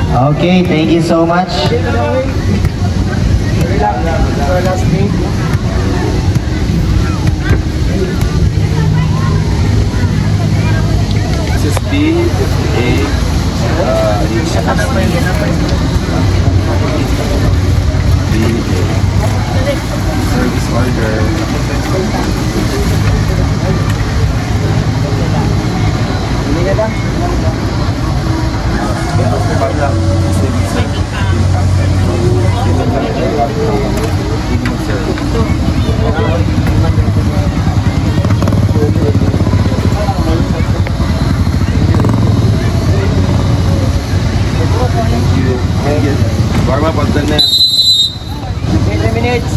Okay, thank you so much. This is B, A, service order. Warm up at the net. 3 minutes.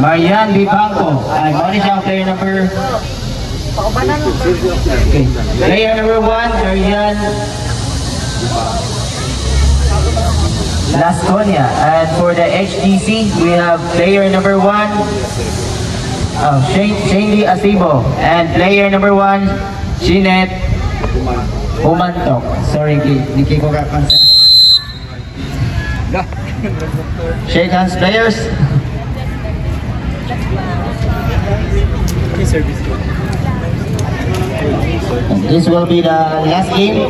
Marian Bibangco. Ano siyang player number? Okay. Player number 1, Marian Lasconia. And for the HTC, we have player number 1, Shandy Asibo. And player number 1, Jeanette Humantok. Sorry, hindi ko kapansin. Shake hands, players. This will be the last game.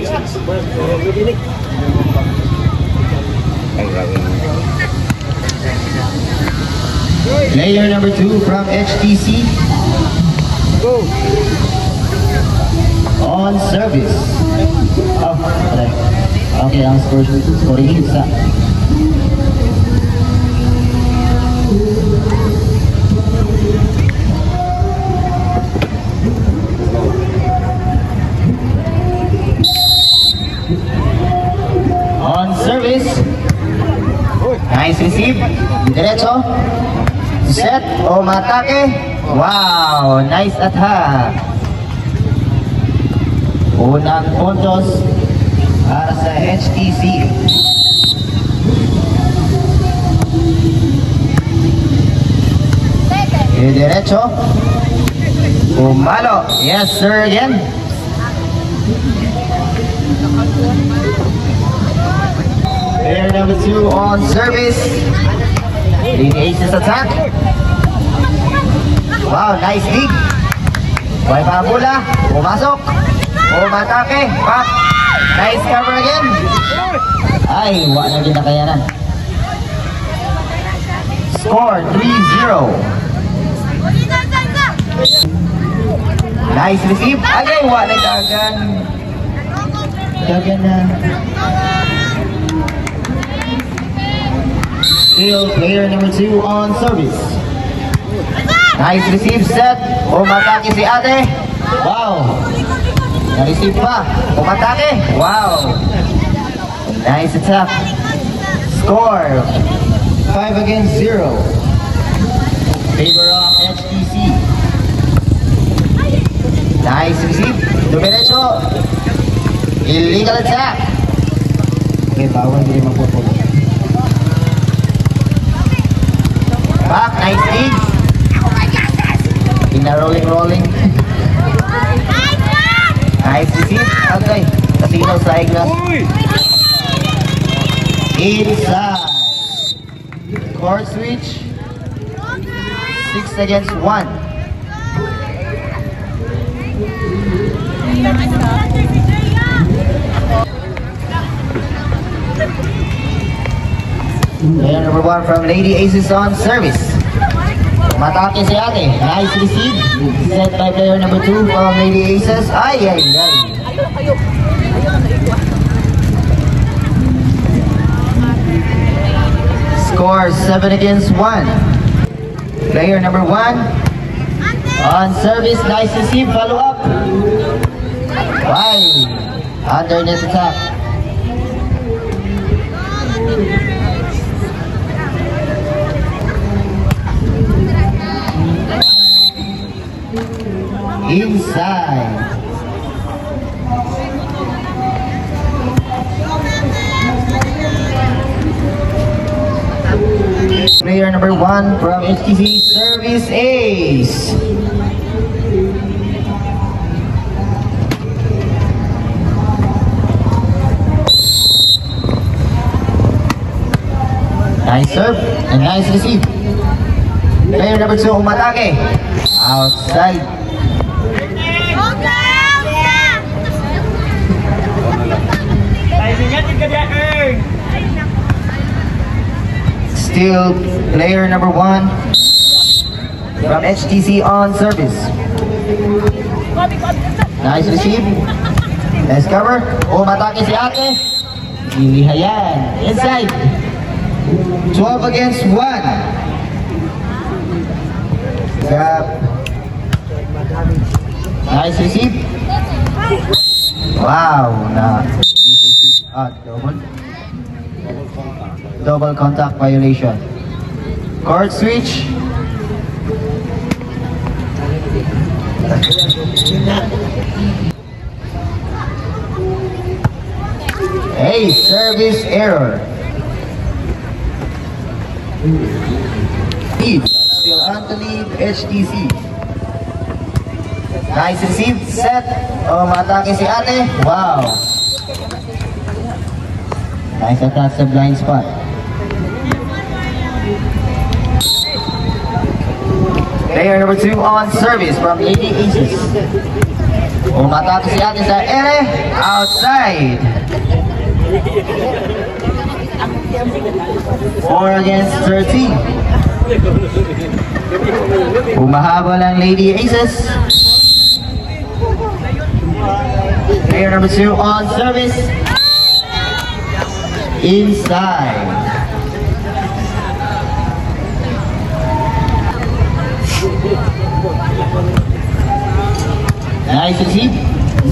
Player number 2 from HTC. Go. On service. Oh, okay, ang scoring isa. On service. Nice receive. Diretso. Set o matake. Wow, nice attack. Unang puntos para sa HTC. Diretso. Umalo. Yes, sir, again. Player number 2 on service. Lead aces attack. Wow, nice dig. Buhay pa ang bola. Pumasok. Umatake. Back. Nice cover again. Ay, wala na ginakayanan. Score 3-0. Nice receive. Again, wala dagan. Dagan na. Still player number 2 on service. Nice receive set. Umatake si ate. Wow. Na-receive pa. Umatake. Wow. Nice attack. Score 5-0. Favor of HTC. Nice receive. Dumiretso. Illegal attack. Okay, bawal din magpupul. Back, nice dig. Rolling. Nice receive. Okay. Casino side na. Inside. Court switch. 6-1. Player number 1 from Lady Aces on service. Matake si ate. Nice receive. Set by player number 2 from Lady Aces. Ay, ay, ay. Score 7 against 1. Player number 1 on service. Nice receive. Follow up. Why? Under net attack. Inside. Player number 1 from HTC service ace. Nice serve and nice receive. Player number 2 umatake. Outside. Still player number 1 from HTC on service. Nice receive. Nice cover. Umatake si ate. Ilihayan. Inside. 12 against 1. Grab. Nice receive. Wow. Double contact violation. Court switch. Hey, service error. Still on the lead, HTC. Nice receive, set. Matake si ate. Wow. Nice attack sa blind spot. Player number 2 on service from Lady Aces. Matake si ate sa ere. Outside. 4 against 13. Humahabol ang Lady Aces. Player number 2 on service. Inside. Nice receive.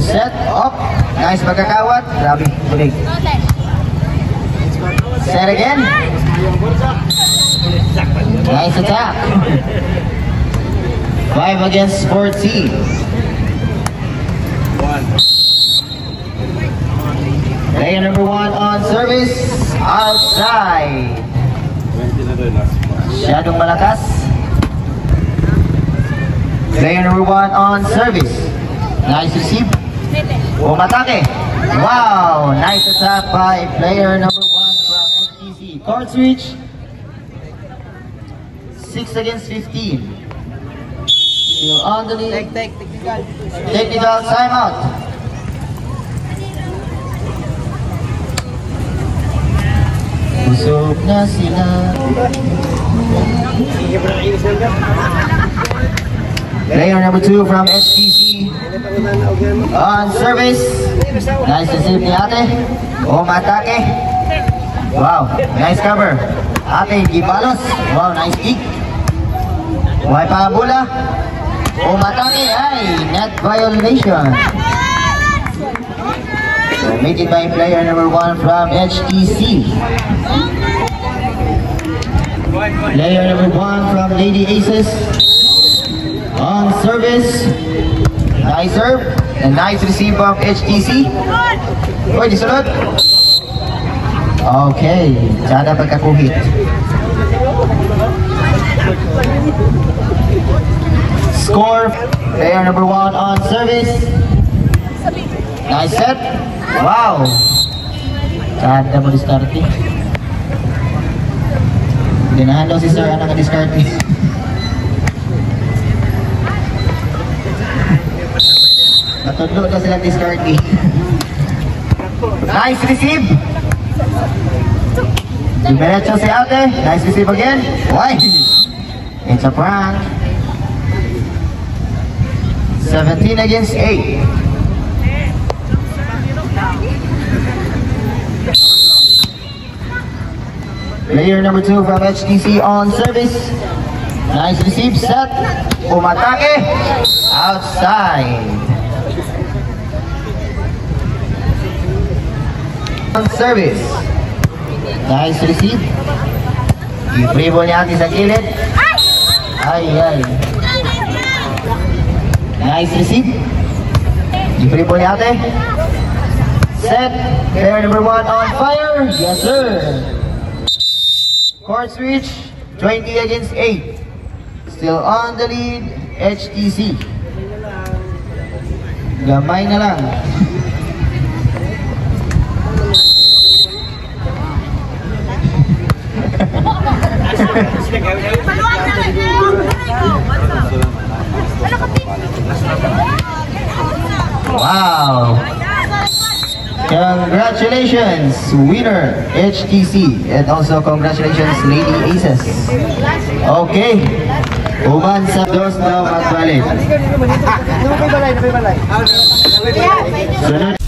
Set up. Nice pagkakawat. Grabe. Bulig. Set again. Nice attack. 5 against 14. Player number 1 on service. Outside. Masyadong malakas. Player number 1 on service. Nice receive. Umatake. Wow. Nice attack by player number 1 from HTC. Court switch. 6 against 15. Still on the lead. Technical timeout. Busog na sila. Player number 2 from HTC on service. Nice receive ni ate. Umatake. Wow, nice cover. Ate, gibalos. Wow, nice kick. Buhay pa bola. Umatake. Ay, net violation. So, made it by player number 1 from HTC. Player number 1 from Lady Aces on service. Nice serve and nice receive of HTC. Pwede sunod. Okay, sana pagkakuhit. Score, player number 1 on service. Nice set. Wow. Sana mo diskarte. Ganahan daw si Sir ang naka-diskarte. Natudlo daw sila diskarte. Nice receive. Diretso si ate. Nice receive again. Why? It's a prank. 17 against 8. Player number 2 from HTC on service. Nice receive, set. Umatake. Outside. On service. Nice receive. I-free-ball niya ate sa kilid. Ay. Nice receive. I-free-ball niya ate. Set. Player number 1 on fire. Yes sir. Court switch. 20 against 8. Still on the lead. HTC. Gamay na lang. Wow! Congratulations, winner HTC, and also congratulations, Lady Aces. Okay, uman sa dos na magbalik. Sunod